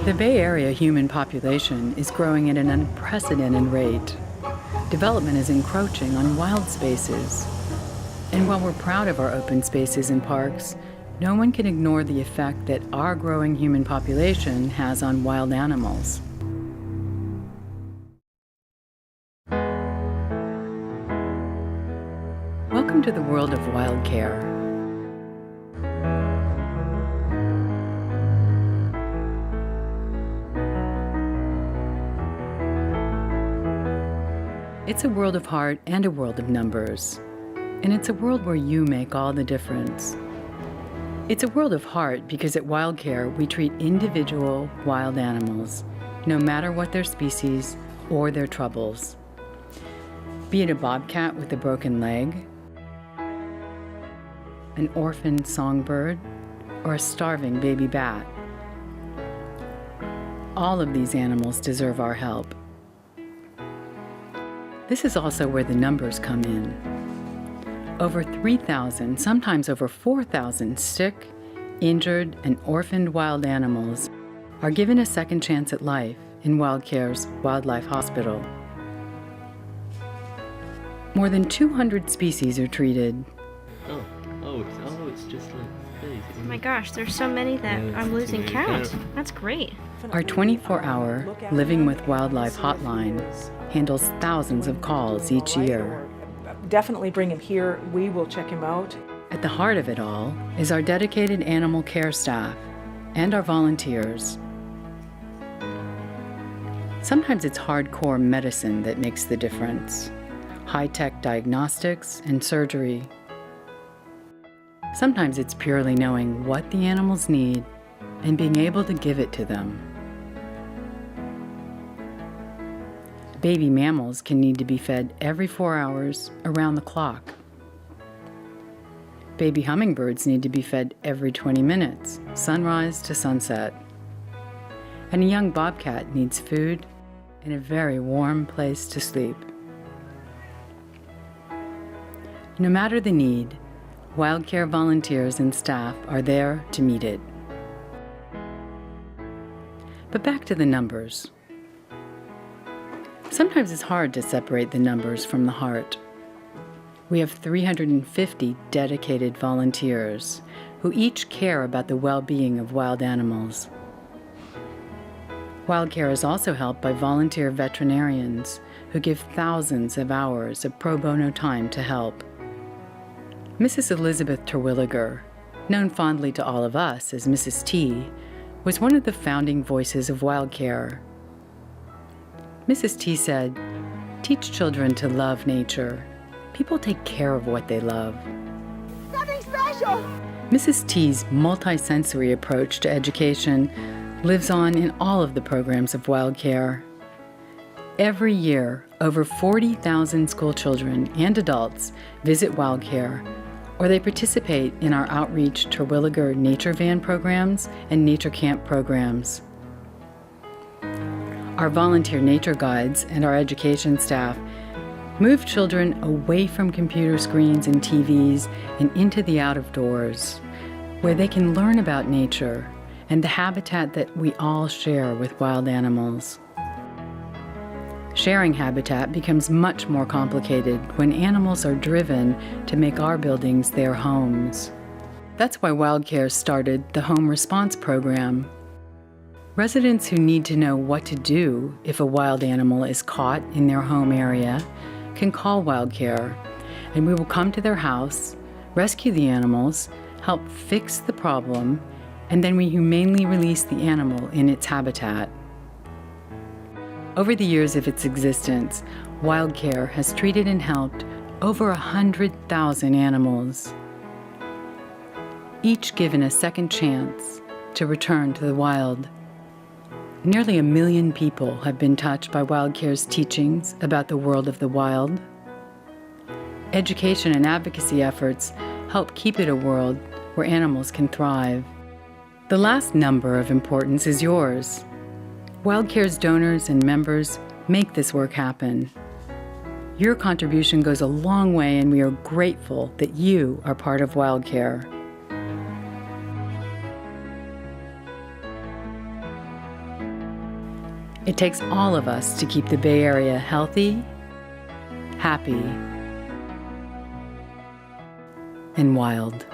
The Bay Area human population is growing at an unprecedented rate. Development is encroaching on wild spaces. And while we're proud of our open spaces and parks, no one can ignore the effect that our growing human population has on wild animals. Welcome to the World of WildCare. It's a world of heart and a world of numbers. And it's a world where you make all the difference. It's a world of heart because at WildCare we treat individual wild animals, no matter what their species or their troubles. Be it a bobcat with a broken leg, an orphaned songbird, or a starving baby bat. All of these animals deserve our help. This is also where the numbers come in. Over 3,000, sometimes over 4,000 sick, injured, and orphaned wild animals are given a second chance at life in WildCare's Wildlife Hospital. More than 200 species are treated. It's just like this. Oh my gosh, there's so many that I'm losing count. That's great. Our 24-hour Living with Wildlife hotline handles thousands of calls each year. Definitely bring him here. We will check him out. At the heart of it all is our dedicated animal care staff and our volunteers. Sometimes it's hardcore medicine that makes the difference. High-tech diagnostics and surgery. Sometimes it's purely knowing what the animals need and being able to give it to them. Baby mammals can need to be fed every 4 hours around the clock. Baby hummingbirds need to be fed every 20 minutes, sunrise to sunset. And a young bobcat needs food and a very warm place to sleep. No matter the need, WildCare volunteers and staff are there to meet it. But back to the numbers. Sometimes it's hard to separate the numbers from the heart. We have 350 dedicated volunteers who each care about the well-being of wild animals. WildCare is also helped by volunteer veterinarians who give thousands of hours of pro bono time to help. Mrs. Elizabeth Terwilliger, known fondly to all of us as Mrs. T, was one of the founding voices of WildCare. Mrs. T said, "Teach children to love nature. People take care of what they love." Something special! Mrs. T's multisensory approach to education lives on in all of the programs of WildCare. Every year, over 40,000 school children and adults visit WildCare, or they participate in our outreach Terwilliger Nature Van programs and Nature Camp programs. Our volunteer nature guides and our education staff move children away from computer screens and TVs and into the out of doors, where they can learn about nature and the habitat that we all share with wild animals. Sharing habitat becomes much more complicated when animals are driven to make our buildings their homes. That's why WildCare started the Home Response Program. Residents who need to know what to do if a wild animal is caught in their home area can call WildCare, and we will come to their house, rescue the animals, help fix the problem, and then we humanely release the animal in its habitat. Over the years of its existence, WildCare has treated and helped over 100,000 animals, each given a second chance to return to the wild. Nearly 1 million people have been touched by WildCare's teachings about the world of the wild. Education and advocacy efforts help keep it a world where animals can thrive. The last number of importance is yours. WildCare's donors and members make this work happen. Your contribution goes a long way, and we are grateful that you are part of WildCare. It takes all of us to keep the Bay Area healthy, happy, and wild.